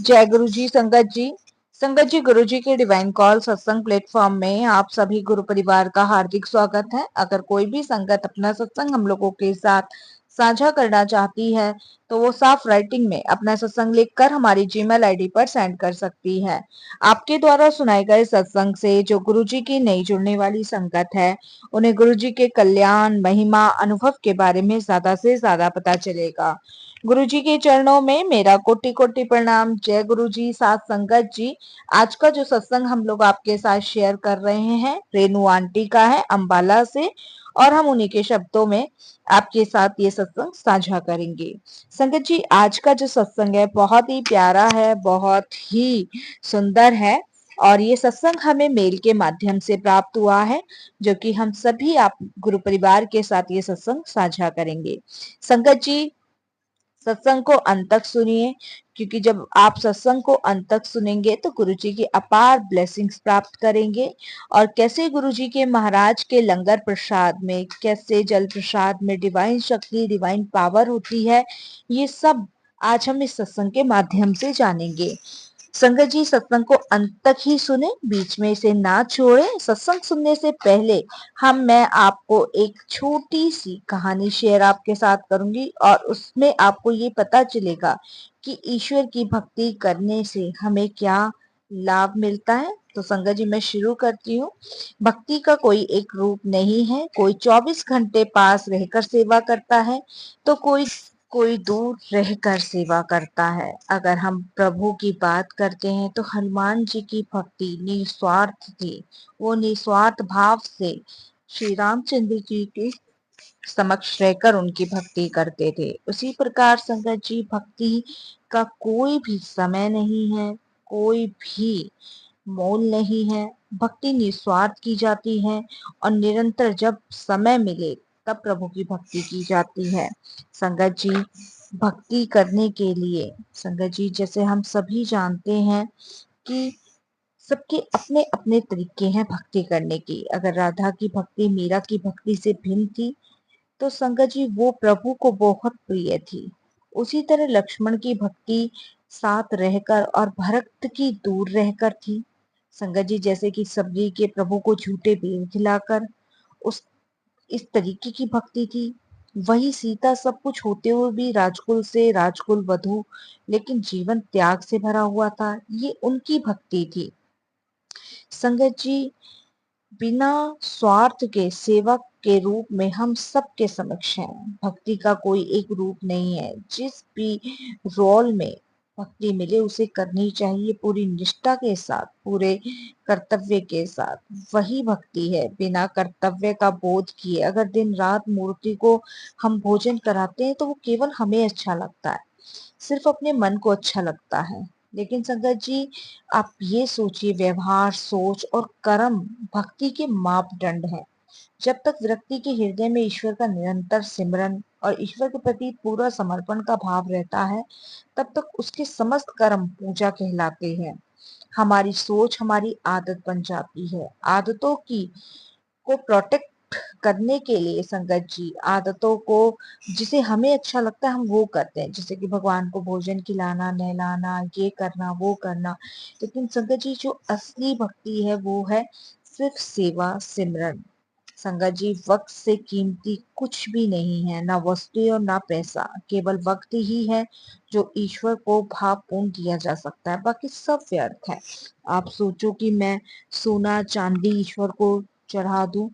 जय गुरु जी। संगत जी गुरु जी के डिवाइन कॉल सत्संग प्लेटफॉर्म में आप सभी गुरु परिवार का हार्दिक स्वागत है। अगर कोई भी संगत अपना सत्संग हम लोगों के साथ साझा करना चाहती है तो वो साफ राइटिंग में अपना सत्संग लिखकर हमारी जीमेल आईडी पर सेंड कर सकती है। आपके द्वारा सुनाए गए सत्संग से जो गुरु जी की नई जुड़ने वाली संगत है उन्हें गुरु जी के कल्याण, महिमा, अनुभव के बारे में ज्यादा से ज्यादा पता चलेगा। गुरु जी के चरणों में मेरा कोटि कोटि प्रणाम। जय गुरु जी। साथ संगत जी, आज का जो सत्संग हम लोग आपके साथ शेयर कर रहे हैं रेनू आंटी का है अंबाला से, और हम उन्हीं के शब्दों में आपके साथ ये सत्संग साझा करेंगे। संगत जी, आज का जो सत्संग है बहुत ही प्यारा है, बहुत ही सुंदर है, और ये सत्संग हमें मेल के माध्यम से प्राप्त हुआ है, जो कि हम सभी आप गुरु परिवार के साथ ये सत्संग साझा करेंगे। संगत जी, सत्संग को अंत तक सुनिए, क्योंकि जब आप सत्संग को अंत तक सुनेंगे तो गुरु जी की अपार ब्लेसिंग्स प्राप्त करेंगे। और कैसे गुरु जी के महाराज के लंगर प्रसाद में, कैसे जल प्रसाद में डिवाइन शक्ति, डिवाइन पावर होती है, ये सब आज हम इस सत्संग के माध्यम से जानेंगे। संगत जी, सत्संग को अंत तक ही सुने, बीच में इसे ना छोड़े। सत्संग सुनने से पहले मैं आपको एक छोटी सी कहानी शेयर आपके साथ करूंगी, और उसमें आपको ये पता चलेगा कि ईश्वर की भक्ति करने से हमें क्या लाभ मिलता है। तो संगत जी, मैं शुरू करती हूँ। भक्ति का कोई एक रूप नहीं है। कोई 24 घंटे पास रहकर सेवा करता है तो कोई दूर रहकर सेवा करता है। अगर हम प्रभु की बात करते हैं तो हनुमान जी की भक्ति निस्वार्थ थी। वो निस्वार्थ भाव से श्री रामचंद्र जी के समक्ष रहकर उनकी भक्ति करते थे। उसी प्रकार संगत जी, भक्ति का कोई भी समय नहीं है, कोई भी मोल नहीं है। भक्ति निस्वार्थ की जाती है और निरंतर जब समय मिले तब प्रभु की भक्ति की जाती है। संगत जी, भक्ति करने के लिए संगत जी, जैसे हम सभी जानते हैं कि सबके अपने अपने तरीके हैं भक्ति करने की। अगर राधा की भक्ति मीरा की भक्ति से भिन्न थी तो संगत जी वो प्रभु को बहुत प्रिय थी। उसी तरह लक्ष्मण की भक्ति साथ रहकर और भरत की दूर रहकर थी। संगत जी, जैसे कि सबरी के प्रभु को झूठे बेर खिलाकर उस इस तरीके की भक्ति थी। वही सीता सब कुछ होते हुए भी राजकुल से राजकुल वधू, लेकिन जीवन त्याग से भरा हुआ था। ये उनकी भक्ति थी। संगत जी, बिना स्वार्थ के सेवक के रूप में हम सबके समक्ष हैं। भक्ति का कोई एक रूप नहीं है। जिस भी रोल में भक्ति मिले उसे करनी चाहिए पूरी निष्ठा के साथ, पूरे कर्तव्य के साथ। वही भक्ति है। बिना कर्तव्य का बोध किए अगर दिन रात मूर्ति को हम भोजन कराते हैं तो वो केवल हमें अच्छा लगता है, सिर्फ अपने मन को अच्छा लगता है। लेकिन संगत जी, आप ये सोचिए, व्यवहार, सोच और कर्म भक्ति के मापदंड हैं। जब तक व्यक्ति के हृदय में ईश्वर का निरंतर सिमरन और ईश्वर के प्रति पूरा समर्पण का भाव रहता है, तब तक उसके समस्त कर्म पूजा कहलाते हैं। हमारी सोच हमारी आदत बन जाती है। आदतों की को प्रोटेक्ट करने के लिए संगत जी, आदतों को जिसे हमें अच्छा लगता है हम वो करते हैं, जैसे कि भगवान को भोजन खिलाना, नहलाना, ये करना, वो करना। लेकिन संगत जी, जो असली भक्ति है वो है सिर्फ सेवा, सिमरन। संगत जी, वक्त से कीमती कुछ भी नहीं है, ना वस्तु और ना पैसा। केवल वक्त ही है जो ईश्वर को भावपूर्ण दिया जा सकता है, बाकी सब व्यर्थ है। आप सोचो कि मैं सोना चांदी ईश्वर को चढ़ा दूं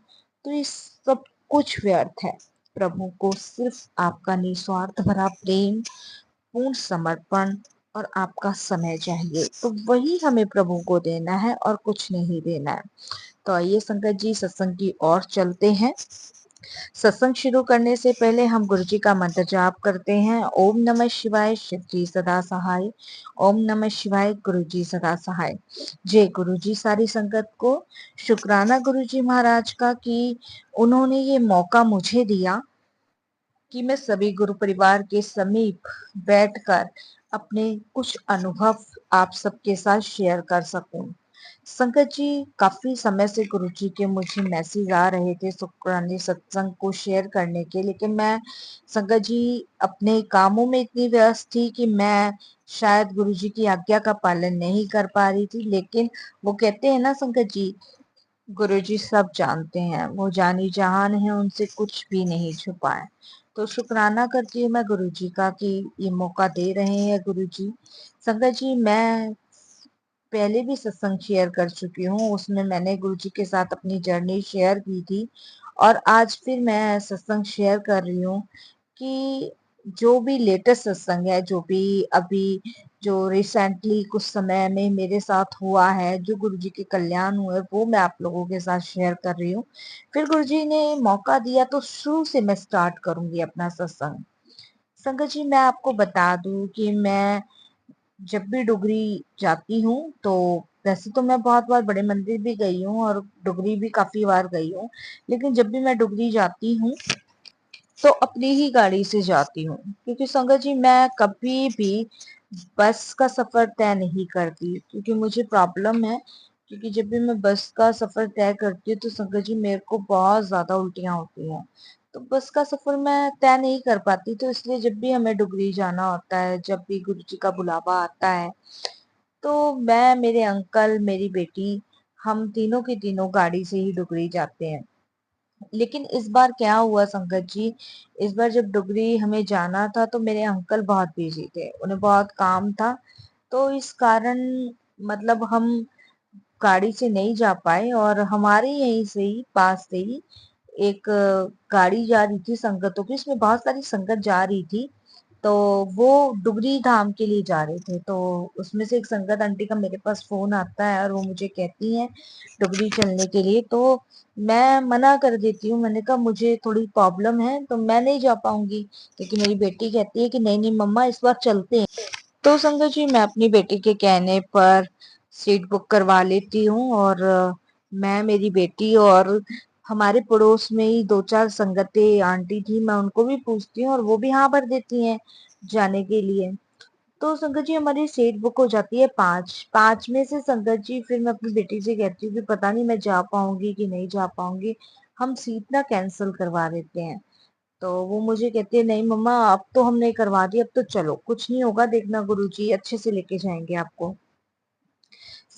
तो ये सब कुछ व्यर्थ है। प्रभु को सिर्फ आपका निस्वार्थ भरा प्रेम, पूर्ण समर्पण और आपका समय चाहिए, तो वही हमें प्रभु को देना है और कुछ नहीं देना है। तो आइए संगत जी, सत्संग की ओर चलते हैं। सत्संग शुरू करने से पहले हम गुरु जी का मंत्र जाप करते हैं। ओम नमः शिवाय, शिव जी सदा सहाय। ओम नमः शिवाय, गुरु जी सदा सहाय। जय गुरु जी। सारी संगत को शुक्राना गुरु जी महाराज का कि उन्होंने ये मौका मुझे दिया कि मैं सभी गुरु परिवार के समीप बैठकर अपने कुछ अनुभव आप सबके साथ शेयर कर सकूं। संगत जी, काफी समय से गुरु जी के मुझे मैसेज आ रहे थे शुक्रानी सत्संग को शेयर करने के, लेकिन मैं संगत जी अपने कामों में इतनी व्यस्त थी कि मैं शायद गुरु जी की आज्ञा का पालन नहीं कर पा रही थी। लेकिन वो कहते हैं ना संगत जी, गुरु जी सब जानते हैं, वो जानी जहान है, उनसे कुछ भी नहीं छुपा है। तो शुक्राना करती हूँ मैं गुरु जी का कि ये मौका दे रहे हैं गुरु जी। संगत जी, मैं पहले भी सत्संग शेयर कर चुकी हूँ, उसमें मैंने गुरु जी के साथ अपनी जर्नी शेयर की थी, और आज फिर मैं सत्संग शेयर कर रही हूँ कि जो भी लेटेस्ट सत्संग है, जो भी अभी जो रिसेंटली कुछ समय में मेरे साथ हुआ है, जो गुरु जी के कल्याण हुए, वो मैं आप लोगों के साथ शेयर कर रही हूँ। फिर गुरु जी ने मौका दिया तो शुरू से मैं स्टार्ट करूंगी अपना सत्संग। संगत जी, मैं आपको बता दूं कि मैं जब भी डुगरी जाती हूँ तो वैसे तो मैं बहुत बार बड़े मंदिर भी गई हूँ और डुगरी भी काफी बार गई हूँ, लेकिन जब भी मैं डुगरी जाती हूँ तो अपनी ही गाड़ी से जाती हूँ, क्योंकि संगत जी मैं कभी भी बस का सफर तय नहीं करती, क्योंकि मुझे प्रॉब्लम है। क्योंकि जब भी मैं बस का सफर तय करती हूँ तो संगत जी मेरे को बहुत ज्यादा उल्टियां होती हैं, तो बस का सफर मैं तय नहीं कर पाती। तो इसलिए जब भी हमें डुगरी जाना होता है, जब भी गुरु जी का बुलावा आता है, तो मैं, मेरे अंकल, मेरी बेटी, हम तीनों की तीनों गाड़ी से ही डुगरी जाते हैं। लेकिन इस बार क्या हुआ संगत जी, इस बार जब डुगरी हमें जाना था तो मेरे अंकल बहुत बिजी थे, उन्हें बहुत काम था। तो इस कारण मतलब हम गाड़ी से नहीं जा पाए, और हमारे यहीं से ही पास से ही एक गाड़ी जा रही थी संगतों की, उसमें बहुत सारी संगत जा रही थी। तो वो डुगरी धाम के लिए जा रहे थे, तो उसमें से एक संगत आंटी का मेरे पास फोन आता है और वो मुझे कहती हैं डुगरी चलने के लिए। तो मैं मना कर देती हूँ, मैंने कहा मुझे थोड़ी प्रॉब्लम है तो मैं नहीं जा पाऊंगी, क्योंकि मेरी बेटी कहती है कि नहीं नहीं मम्मा इस बार चलते हैं। तो संगत जी मैं अपनी बेटी के कहने पर सीट बुक करवा लेती हूँ, और मैं, मेरी बेटी और हमारे पड़ोस में ही दो चार संगतें आंटी थी, मैं उनको भी पूछती हूँ और वो भी हाँ भर देती हैं जाने के लिए। तो संगत जी हमारी सीट बुक हो जाती है पांच पांच में से। संगत जी फिर मैं अपनी बेटी से कहती हूँ कि पता नहीं मैं जा पाऊंगी कि नहीं जा पाऊंगी, हम सीट ना कैंसिल करवा देते हैं। तो वो मुझे कहती है नहीं मम्मा अब तो हमने करवा दी, अब तो चलो कुछ नहीं होगा, देखना गुरुजी अच्छे से लेके जाएंगे आपको।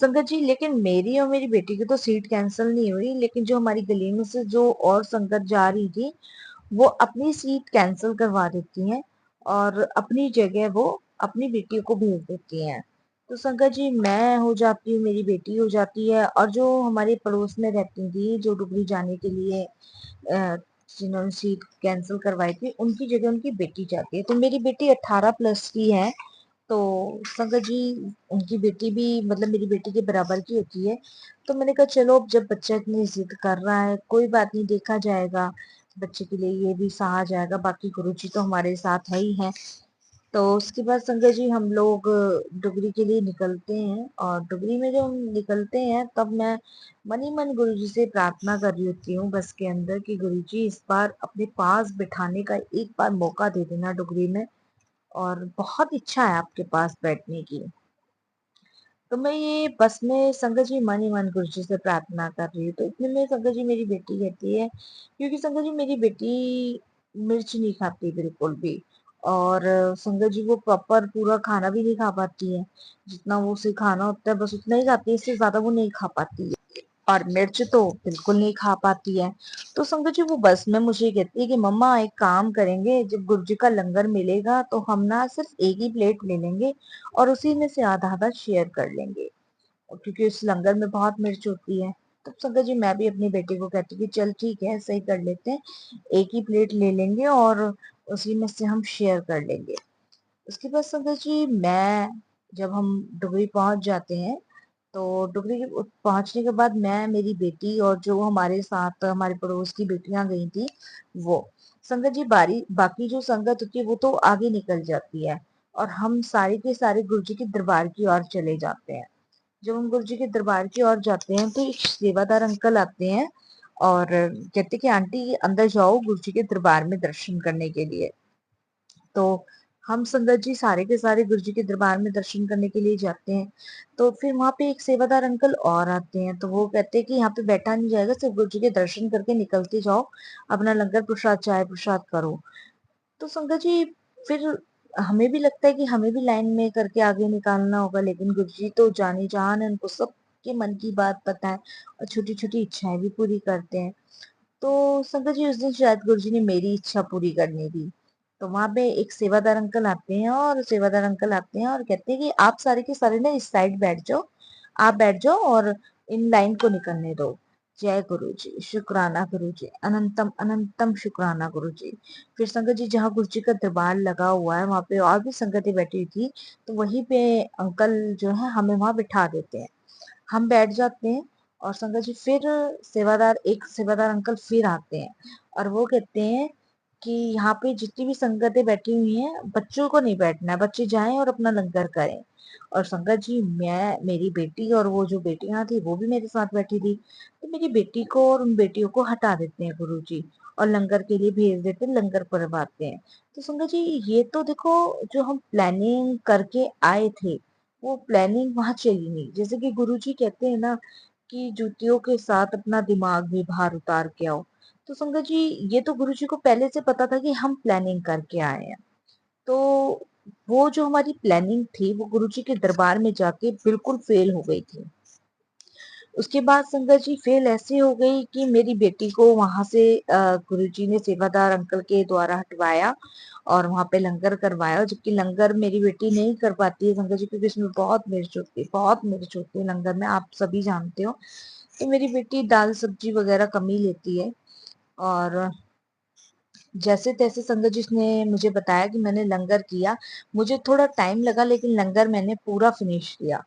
संगत जी लेकिन मेरी और मेरी बेटी की तो सीट कैंसिल नहीं हुई, लेकिन जो हमारी गली में से जो और संगत जा रही थी वो अपनी सीट कैंसिल करवा देती हैं और अपनी जगह वो अपनी बेटी को भेज देती हैं। तो संगत जी मैं हो जाती हूँ, मेरी बेटी हो जाती है, और जो हमारे पड़ोस में रहती थी जो डुगरी जाने के लिए जिन्होंने सीट कैंसिल करवाई थी, उनकी जगह उनकी बेटी जाती है। तो मेरी बेटी 18 प्लस की है। तो संगत जी उनकी बेटी भी मतलब मेरी बेटी के बराबर की होती है। तो मैंने कहा चलो अब जब बच्चा इतनी जिद कर रहा है कोई बात नहीं, देखा जाएगा, बच्चे के लिए ये भी सहा जाएगा, बाकी गुरुजी तो हमारे साथ है ही है। तो उसके बाद संगत जी हम लोग डुगरी के लिए निकलते हैं, और डुगरी में जब हम निकलते हैं तब मैं मन ही मन गुरु जी से प्रार्थना कर रही होती हूँ बस के अंदर कि गुरु जी इस बार अपने पास बिठाने का एक बार मौका दे देना डुगरी में, और बहुत इच्छा है आपके पास बैठने की। तो मैं ये बस में संगत जी मन ही मन गुरु जी से प्रार्थना कर रही हूँ, तो इतने में संगत जी मेरी बेटी कहती है, क्योंकि संगत जी मेरी बेटी मिर्च नहीं खाती बिल्कुल भी, और संगत जी वो प्रॉपर पूरा खाना भी नहीं खा पाती है, जितना वो उसे खाना होता है बस उतना ही खाती है, इससे ज्यादा वो नहीं खा पाती है, और मिर्च तो बिल्कुल नहीं खा पाती है। तो संगत जी वो बस में मुझे कहती है कि मम्मा एक काम करेंगे, जब गुरु जी का लंगर मिलेगा तो हम ना सिर्फ एक ही प्लेट ले लेंगे और उसी में से आधा आधा शेयर कर लेंगे, और क्योंकि उस लंगर में बहुत मिर्च होती है। तो संगत जी मैं भी अपनी बेटी को कहती हूँ कि चल ठीक है सही कर लेते हैं, एक ही प्लेट ले लेंगे और उसी में से हम शेयर कर लेंगे। उसके बाद संगत जी मैं, जब हम डुगरी पहुंच जाते हैं तो डुगरी पहुंचने के बाद मैं, मेरी बेटी और जो हमारे साथ हमारे पड़ोस की बेटियां गई थी वो, संगत जी बारी बाकी जो संगत होती है वो तो आगे निकल जाती है, और हम सारे के सारे गुरु जी के दरबार की ओर चले जाते हैं। जब हम गुरु जी के दरबार की ओर जाते हैं तो एक सेवादार अंकल आते हैं और कहते कि आंटी अंदर जाओ गुरु जी के दरबार में दर्शन करने के लिए। तो हम संगत जी सारे के सारे गुरु जी के दरबार में दर्शन करने के लिए जाते हैं। तो फिर वहां पे एक सेवादार अंकल और आते हैं, तो वो कहते हैं कि यहाँ पे बैठा नहीं जाएगा, सिर्फ गुरु जी के दर्शन करके निकलते जाओ, अपना लंगर प्रसाद चाय प्रसाद करो। तो संगत जी फिर हमें भी लगता है कि हमें भी लाइन में करके आगे निकालना होगा, लेकिन गुरु जी तो जाने जहान है, उनको सबके मन की बात पता है और छोटी छोटी इच्छाएं भी पूरी करते हैं। तो संगत जी उस दिन शायद गुरु जी ने मेरी इच्छा पूरी करनी थी। तो वहां पे एक सेवादार अंकल आते हैं, और सेवादार अंकल आते हैं और कहते हैं कि आप सारे के सारे ना इस साइड बैठ जाओ, आप बैठ जाओ और इन लाइन को निकलने दो। जय गुरु जी, शुक्राना गुरु जी, अनंतम अनंतम शुक्राना गुरु जी। फिर संगत जी जहाँ गुरु जी का दरबार लगा हुआ है वहां पे और भी संगतें बैठी हुई थी, तो वहीं पे अंकल जो है हमें वहां बिठा देते हैं। हम बैठ जाते हैं और संगत जी फिर एक सेवादार अंकल फिर आते हैं और वो कहते हैं कि यहाँ पे जितनी भी संगतें बैठी हुई हैं बच्चों को नहीं बैठना है, बच्चे जाएं और अपना लंगर करें। और संगत जी मैं, मेरी बेटी और वो जो बेटियां थी वो भी मेरे साथ बैठी थी, तो मेरी बेटी को और उन बेटियों को हटा देते हैं गुरु जी और लंगर के लिए भेज देते हैं, लंगर करवाते हैं। तो संगत जी ये तो देखो, जो हम प्लानिंग करके आए थे वो प्लानिंग वहां चली नहीं। जैसे कि गुरुजी कहते हैं ना कि जूतियों के साथ अपना दिमाग भी बाहर उतार के आओ। तो संगत जी ये तो गुरुजी को पहले से पता था कि हम प्लानिंग करके आए हैं। तो वो जो हमारी प्लानिंग थी वो गुरुजी के दरबार में जाके बिल्कुल फेल हो गई थी। उसके बाद संगत जी फेल ऐसे हो गई कि मेरी बेटी को वहां से गुरुजी ने सेवादार अंकल के द्वारा हटवाया और वहां पे लंगर करवाया, जबकि लंगर मेरी बेटी नहीं कर पाती है संगत जी, क्योंकि इसमें बहुत मिर्च होती है, बहुत मिर्च होती है लंगर में, आप सभी जानते हो। तो मेरी बेटी दाल सब्जी वगैरह कम ही लेती है। और जैसे तैसे संगत जी ने मुझे बताया कि मैंने लंगर किया, मुझे थोड़ा टाइम लगा लेकिन लंगर मैंने पूरा फिनिश किया।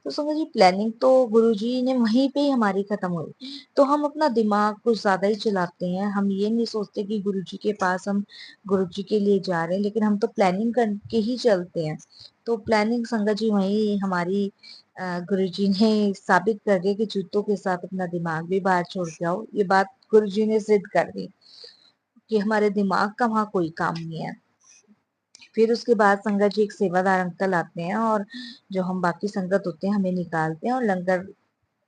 तो संगत जी प्लानिंग तो गुरुजी ने वहीं पे ही हमारी खत्म हुई। तो हम अपना दिमाग कुछ ज्यादा ही चलाते हैं, हम ये नहीं सोचते कि गुरुजी के पास हम गुरुजी के लिए जा रहे हैं, लेकिन हम तो प्लानिंग करके ही चलते हैं। तो प्लानिंग संगत जी वही हमारी गुरुजी ने साबित कर दिया कि जूतों के साथ अपना दिमाग भी बाहर छोड़ के आओ, ये बात गुरुजी ने सिद्ध कर दी कि हमारे दिमाग का वहां कोई काम नहीं है। फिर उसके बाद संगत जी एक सेवादार अंकल आते हैं और जो हम बाकी संगत होते हैं हमें निकालते हैं और लंगर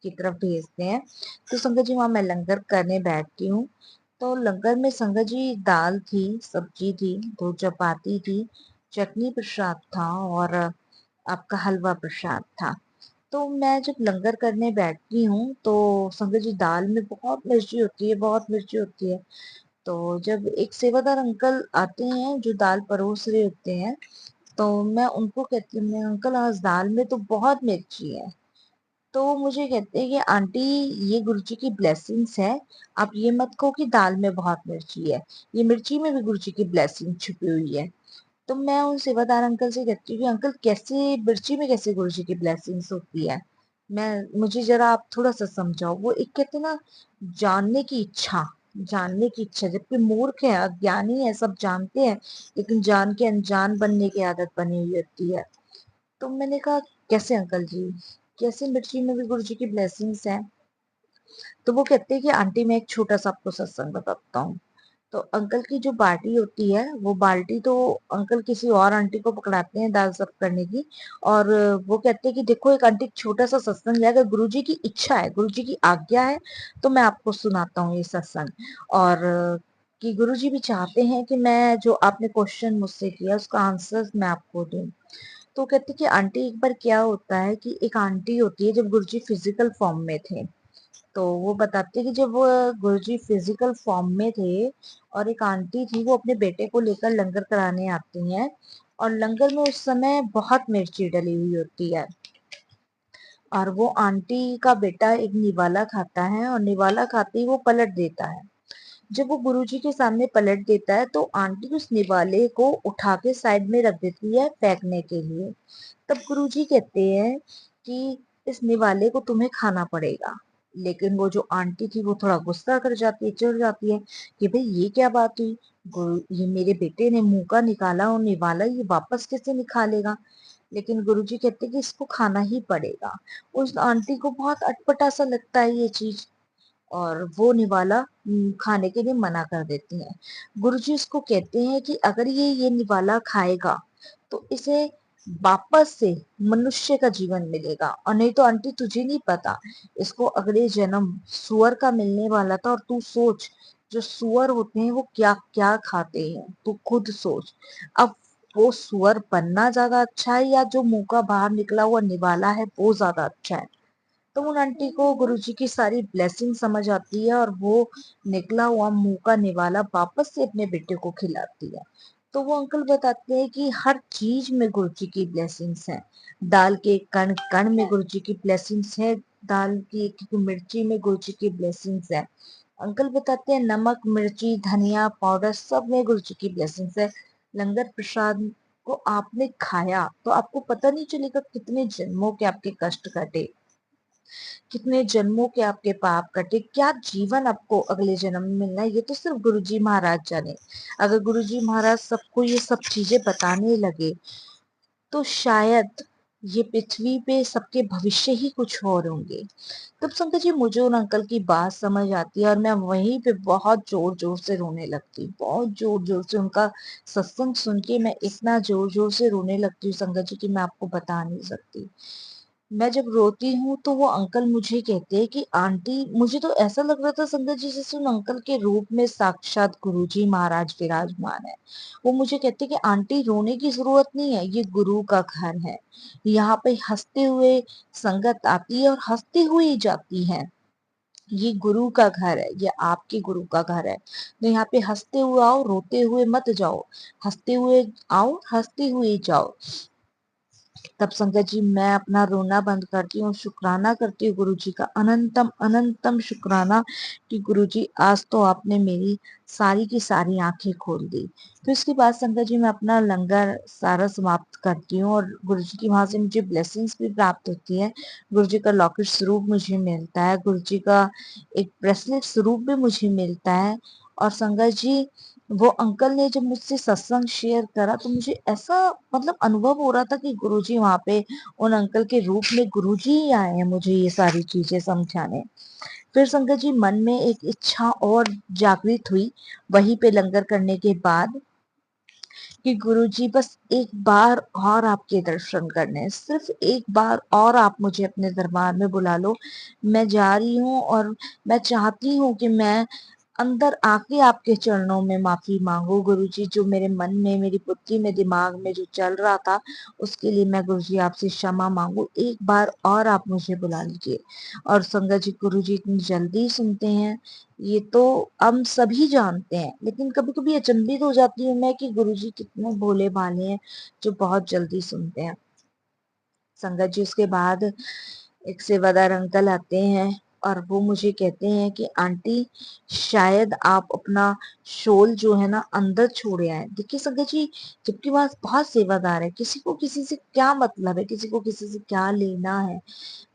की तरफ भेजते हैं। तो संगत जी वहां मैं लंगर करने बैठती हूँ। तो लंगर में संगत जी दाल थी, सब्जी थी, दो चपाती थी, चटनी प्रसाद था और आपका हलवा प्रसाद था। तो मैं जब लंगर करने बैठती हूँ तो संगत जी दाल में बहुत मिर्ची होती है, बहुत मिर्ची होती है। तो जब एक सेवादार अंकल आते हैं जो दाल परोस रहे होते हैं, तो मैं उनको कहती हूँ अंकल आज दाल में तो बहुत मिर्ची है। तो वो मुझे कहते हैं कि आंटी ये गुरुजी की ब्लेसिंग्स है, आप ये मत कहो कि दाल में बहुत मिर्ची है, ये मिर्ची में भी गुरुजी की ब्लेसिंग छुपी हुई है। तो मैं उन सेवादार अंकल से कहती हूँ कि अंकल कैसे मिर्ची में कैसे गुरुजी की ब्लेसिंग्स होती है, मैं मुझे जरा आप थोड़ा सा समझाओ। वो एक कहते हैं ना जानने की इच्छा, जानने की इच्छा, जबकि मूर्ख है अज्ञानी है सब जानते हैं, लेकिन जान के अनजान बनने की आदत बनी हुई होती है। तो मैंने कहा कैसे अंकल जी, कैसे मिर्ची में भी गुरु जी की ब्लेसिंग्स हैं। तो वो कहते हैं कि आंटी मैं एक छोटा सा आपको सत्संग बताता हूँ। तो अंकल की जो बाल्टी होती है वो बाल्टी तो अंकल किसी और आंटी को पकड़ाते हैं दाल सब करने की, और वो कहते हैं कि देखो एक आंटी छोटा सा सत्संग है, अगर गुरुजी की इच्छा है, गुरुजी की आज्ञा है तो मैं आपको सुनाता हूँ ये सत्संग। और कि गुरुजी भी चाहते हैं कि मैं जो आपने क्वेश्चन मुझसे किया उसका आंसर मैं आपको दूं। तो कहते कि आंटी एक बार क्या होता है कि एक आंटी होती है, जब गुरुजी फिजिकल फॉर्म में थे, तो वो बताते हैं कि जब वो गुरुजी फिजिकल फॉर्म में थे और एक आंटी थी वो अपने बेटे को लेकर लंगर कराने आती हैं, और लंगर में उस समय बहुत मिर्ची डली हुई होती है, और वो आंटी का बेटा एक निवाला खाता है और निवाला खाते ही वो पलट देता है। जब वो गुरुजी के सामने पलट देता है तो आंटी उस निवाले को उठा के साइड में रख देती है फेंकने के लिए। तब गुरुजी कहते हैं कि इस निवाले को तुम्हें खाना पड़ेगा। लेकिन वो जो आंटी थी वो थोड़ा गुस्सा कर जाती है, चिढ़ जाती है कि भाई ये क्या बात हुई, गुरु ये मेरे बेटे ने मुंह का निकाला और निवाला ये वापस कैसे निकालेगा। लेकिन गुरुजी कहते हैं कि इसको खाना ही पड़ेगा। उस आंटी को बहुत अटपटा सा लगता है ये चीज, और वो निवाला खाने के लिए मना कर देती हैं। गुरुजी उसको कहते हैं कि अगर ये निवाला खाएगा तो इसे वापस से मनुष्य का जीवन मिलेगा। और नहीं तो आंटी तुझे नहीं पता, इसको अगले जन्म सुअर का मिलने वाला था। और तू सोच, जो सुअर होते हैं वो क्या क्या खाते हैं, तू खुद सोच। अब वो सुअर बनना ज्यादा अच्छा है या जो मुंह का बाहर निकला हुआ निवाला है वो ज्यादा अच्छा है? तो उन आंटी को गुरुजी की सारी ब्लेसिंग समझ आती है और वो निकला हुआ मुंह का निवाला वापस से अपने बेटे को खिलाती है। तो वो अंकल बताते हैं कि हर चीज में गुरुजी की ब्लेसिंग्स हैं। दाल के कण कण में गुरुजी की ब्लेसिंग्स है। दाल की एक एक मिर्ची में गुरुजी की ब्लेसिंग्स है। अंकल बताते हैं नमक मिर्ची धनिया पाउडर सब में गुरुजी की ब्लेसिंग्स है। लंगर प्रसाद को आपने खाया तो आपको पता नहीं चलेगा कितने जन्मों के आपके कष्ट कटे, कितने जन्मों के आपके पाप कटे, क्या जीवन आपको अगले जन्म में मिलना है, ये तो सिर्फ गुरुजी महाराज जाने। अगर गुरुजी महाराज सबको ये सब चीजें बताने लगे तो शायद ये पृथ्वी पे सबके भविष्य ही कुछ और होंगे। तब शंकर जी मुझे उन अंकल की बात समझ आती है और मैं वहीं पे बहुत जोर जोर से रोने लगती हूँ। बहुत जोर जोर से उनका सत्संग सुन के मैं इतना जोर जोर से रोने लगती हूँ संगत जी, कि मैं आपको बता नहीं सकती। मैं जब रोती हूँ तो वो अंकल मुझे कहते हैं कि आंटी, मुझे तो ऐसा लग रहा था संगत जी जैसे उन अंकल के रूप में साक्षात गुरुजी महाराज विराजमान है। वो मुझे कहते हैं कि आंटी रोने की जरूरत नहीं है, ये गुरु का घर है। यहाँ पे हंसते हुए संगत आती है और हंसते हुए ही जाती है। ये गुरु का घर है, ये आपके गुरु का घर है। तो यहाँ पे हंसते हुए आओ, रोते हुए मत जाओ। हंसते हुए आओ, हंसते हुए जाओ। तब संगत जी मैं अपना रोना बंद करती हूँ, शुक्राना करती हूँ गुरु जी का, अनंतम अनंतम शुक्राना कि गुरु जी आज तो आपने मेरी सारी की सारी आंखें खोल दी। तो इसके बाद संगत जी मैं अपना लंगर सारा समाप्त करती हूँ और गुरु जी की वहां से मुझे ब्लेसिंग्स भी प्राप्त होती है। गुरु जी का लॉकेट स्वरूप मुझे मिलता है, गुरु जी का एक ब्रेसलेट स्वरूप भी मुझे मिलता है। और संगत जी वो अंकल ने जब मुझसे सत्संग शेयर करा तो मुझे ऐसा मतलब अनुभव हो रहा था कि गुरुजी वहां पे उन अंकल के रूप में गुरुजी ही आए हैं मुझे ये सारी चीजें समझाने। फिर संगत जी मन में एक इच्छा और जागृत हुई वहीं पे लंगर करने के बाद कि गुरुजी बस एक बार और आपके दर्शन करने हैं, सिर्फ एक बार और आप मुझे अपने दरबार में बुला लो। मैं जा रही हूँ और मैं चाहती हूँ कि मैं अंदर आके आपके चरणों में माफी मांगू गुरुजी, जो मेरे मन में मेरी बुद्धि में दिमाग में जो चल रहा था उसके लिए मैं गुरुजी आपसे क्षमा मांगू। एक बार और आप मुझे बुला लीजिए। और संगत जी गुरुजी इतनी जल्दी सुनते हैं ये तो हम सभी जानते हैं, लेकिन कभी कभी अचंभित हो जाती हूँ मैं कि गुरुजी कितने भोले भाले हैं जो बहुत जल्दी सुनते हैं। संगत जी उसके बाद एक सेवादार अंकल आते हैं और वो मुझे कहते हैं कि आंटी शायद आप अपना शोल जो है ना अंदर छोड़े आए। देखिए संगत जी, जबकि वहां बहुत सेवादार है, किसी को किसी से क्या मतलब है, किसी को किसी से क्या लेना है।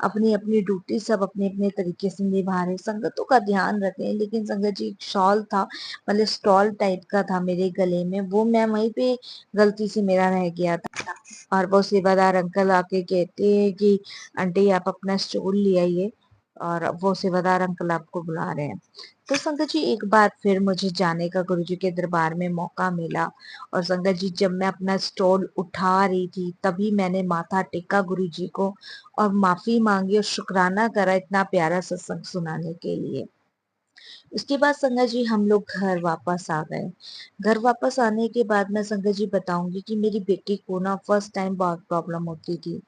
अपनी अपनी ड्यूटी सब अपने अपने तरीके से निभा रहे, संगतों का ध्यान रख रहे हैं। लेकिन संगत जी एक शॉल था, मतलब स्टॉल टाइप का था मेरे गले में, वो मैं वहीं पे गलती से मेरा रह गया था। और वो सेवादार अंकल आके कहते हैं कि आंटी आप अपना स्टूल ले आइए, और वो सेवादार अंकल आपको बुला रहे हैं। तो संगत जी एक बार फिर मुझे जाने का गुरुजी के दरबार में मौका मिला। और संगत जी जब मैं अपना स्टॉल उठा रही थी तभी मैंने माथा टेका गुरुजी को और माफी मांगी और शुक्राना करा इतना प्यारा सत्संग सुनाने के लिए। उसके बाद संगत जी हम लोग घर वापस आ गए। घर वापस आने के बाद मैं संगत जी बताऊंगी कि मेरी बेटी को ना फर्स्ट टाइम बहुत प्रॉब्लम होती थी।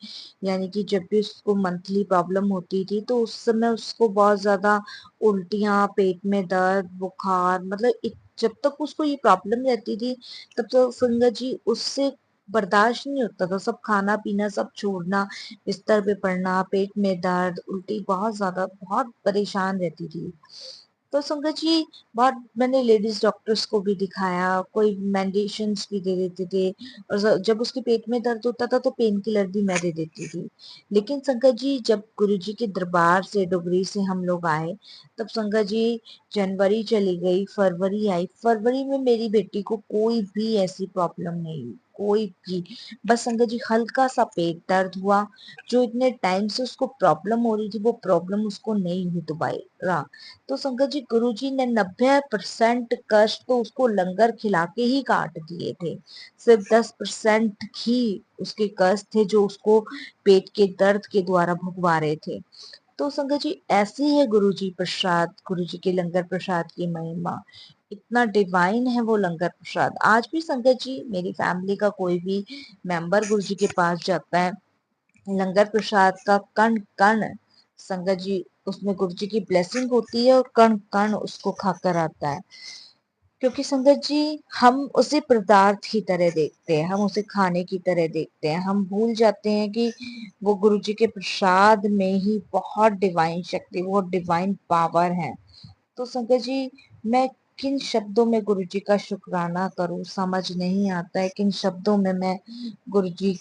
यानी कि जब भी उसको मंथली प्रॉब्लम होती थी तो उस समय उसको बहुत ज्यादा उल्टियाँ, पेट में दर्द, बुखार, मतलब जब तक उसको ये प्रॉब्लम रहती थी तब तक संगत जी उससे बर्दाश्त नहीं होता था, सब खाना पीना सब छोड़ना, बिस्तर पे पड़ना, पेट में दर्द, उल्टी, बहुत ज्यादा बहुत परेशान रहती थी। तो संगत जी बहुत मैंने लेडीज डॉक्टर्स को भी दिखाया, कोई मेडिसिन भी दे देते थे। और जब उसके पेट में दर्द होता था तो पेन किलर भी मैं दे देती थी। लेकिन संगत जी जब गुरुजी के दरबार से डुगरी से हम लोग आए तब संगत जी जनवरी चली गई, फरवरी आई, फरवरी में मेरी बेटी को कोई भी ऐसी प्रॉब्लम नहीं हुई, कोई भी, बस संगत जी हल्का सा पेट दर्द हुआ, जो इतने टाइम से उसको प्रॉब्लम हो रही थी वो प्रॉब्लम उसको नहीं हुई दोबारा। तो संगत जी गुरुजी ने 90% कष्ट तो उसको लंगर खिला के ही काट दिए थे। सिर्फ 10% ही उसके कष्ट थे जो उसको पेट के दर्द के द्वारा भुगवा रहे थे। तो संगत जी ऐसी है गुरुजी प्रसाद, गुरुजी के लंगर प्रसाद की महिमा, इतना डिवाइन है वो लंगर प्रसाद। आज भी संगत जी मेरी फैमिली का कोई भी मेंबर गुरुजी के पास जाता है, लंगर प्रसाद का कण कण संगत जी उसमें गुरुजी की ब्लेसिंग होती है और कण कण उसको खाकर आता है। क्योंकि संगत जी हम उसे पदार्थ की तरह देखते हैं, हम उसे खाने की तरह देखते हैं, हम भूल जाते हैं कि वो गुरु जी के प्रसाद में ही बहुत डिवाइन शक्ति, बहुत डिवाइन पावर है। तो संगत जी मैं किन शब्दों में गुरु जी का शुक्राना करूं समझ नहीं आता है, किन शब्दों में मैं गुरु जी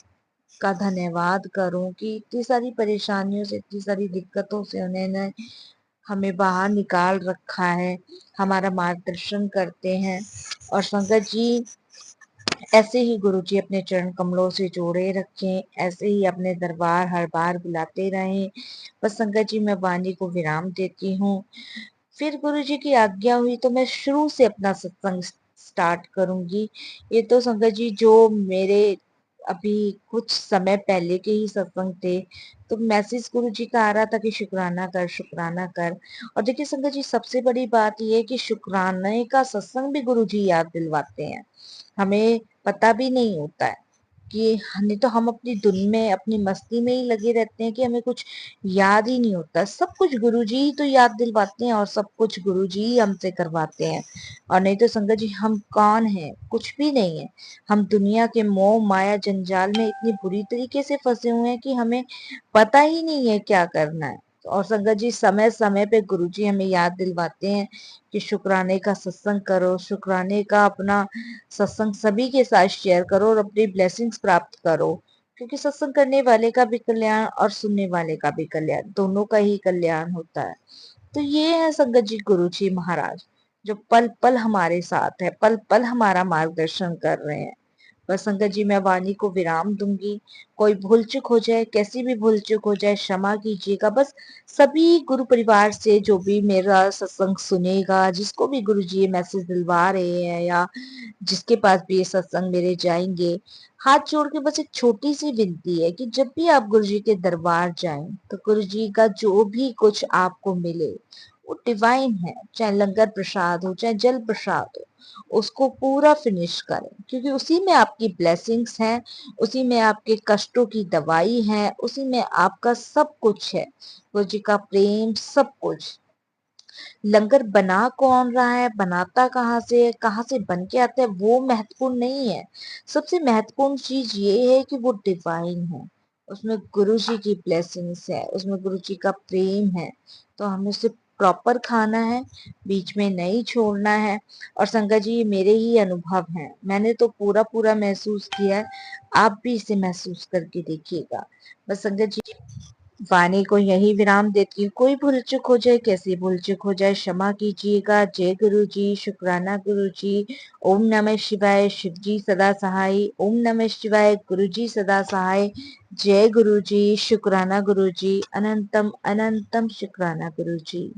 का धन्यवाद करूं कि इतनी सारी परेशानियों से, इतनी सारी दिक्कतों से उन्होंने हमें बाहर निकाल रखा है, हमारा मार्गदर्शन करते हैं। और संगत जी ऐसे ही गुरु जी अपने चरण कमलों से जोड़े रखें, ऐसे ही अपने दरबार हर बार बुलाते रहें। बस संगत जी मैं वाणी को विराम देती हूँ। फिर गुरु जी की आज्ञा हुई तो मैं शुरू से अपना सत्संग स्टार्ट करूंगी। ये तो संगत जी जो मेरे अभी कुछ समय पहले के ही सत्संग थे, तो मैसेज गुरु जी का आ रहा था कि शुक्राना कर, शुक्राना कर। और देखिए संगत जी सबसे बड़ी बात यह है कि शुक्राने का सत्संग भी गुरु जी याद दिलवाते हैं, हमें पता भी नहीं होता है कि नहीं तो हम अपनी धुन में अपनी मस्ती में ही लगे रहते हैं कि हमें कुछ याद ही नहीं होता। सब कुछ गुरुजी ही तो याद दिलवाते हैं और सब कुछ गुरुजी ही हमसे करवाते हैं। और नहीं तो संगत जी हम कौन हैं, कुछ भी नहीं है। हम दुनिया के मोह माया जंजाल में इतनी बुरी तरीके से फंसे हुए हैं कि हमें पता ही नहीं है क्या करना है। और संगत जी समय समय पे गुरुजी हमें याद दिलवाते हैं कि शुक्राने का सत्संग करो, शुक्राने का अपना सत्संग सभी के साथ शेयर करो और अपनी ब्लेसिंग्स प्राप्त करो। क्योंकि सत्संग करने वाले का भी कल्याण और सुनने वाले का भी कल्याण, दोनों का ही कल्याण होता है। तो ये है संगत जी गुरु जी महाराज, जो पल पल हमारे साथ है, पल पल हमारा मार्गदर्शन कर रहे हैं। बस संगत जी मैं वाणी को विराम दूंगी। कोई भूल चूक हो जाए, कैसी भी भूल चूक हो जाए, क्षमा कीजिएगा। बस सभी गुरु परिवार से जो भी मेरा सत्संग सुनेगा, जिसको भी गुरु जी ये मैसेज दिलवा रहे हैं या जिसके पास भी ये सत्संग मेरे जाएंगे, हाथ जोड़ के बस एक छोटी सी विनती है कि जब भी आप गुरु जी के दरबार जाएं तो गुरु जी का जो भी कुछ आपको मिले वो डिवाइन है, चाहे लंगर प्रसाद हो चाहे जल प्रसाद हो, उसको पूरा फिनिश करें। क्योंकि उसी में आपकी ब्लेसिंग्स हैं, उसी में आपके कष्टों की दवाई है, उसी में आपका सब कुछ है, गुरु जी का प्रेम सब कुछ। लंगर बना कौन रहा है, बनाता कहाँ से है, कहाँ से बन के आता है, वो महत्वपूर्ण नहीं है। सबसे महत्वपूर्ण चीज ये है कि वो डिवाइन है, उसमें गुरु जी की ब्लेसिंग्स है, उसमें गुरु जी का प्रेम है। तो हमें उसे प्रॉपर खाना है, बीच में नहीं छोड़ना है। और संगत जी ये मेरे ही अनुभव हैं, मैंने तो पूरा पूरा महसूस किया है, आप भी इसे महसूस करके देखिएगा। बस संगत जी वाणी को यही विराम देती हूँ। कोई भूल चूक हो जाए, कैसी भूल चूक हो जाए, क्षमा कीजिएगा। जय गुरु जी, शुक्राना गुरु जी। ओम नमः शिवाय, शिव जी सदा सहाय। ओम नमः शिवाय, गुरु जी सदा सहाय। जय गुरु जी, शुक्राना गुरु जी, अनंतम अनंतम शुक्राना गुरु जी।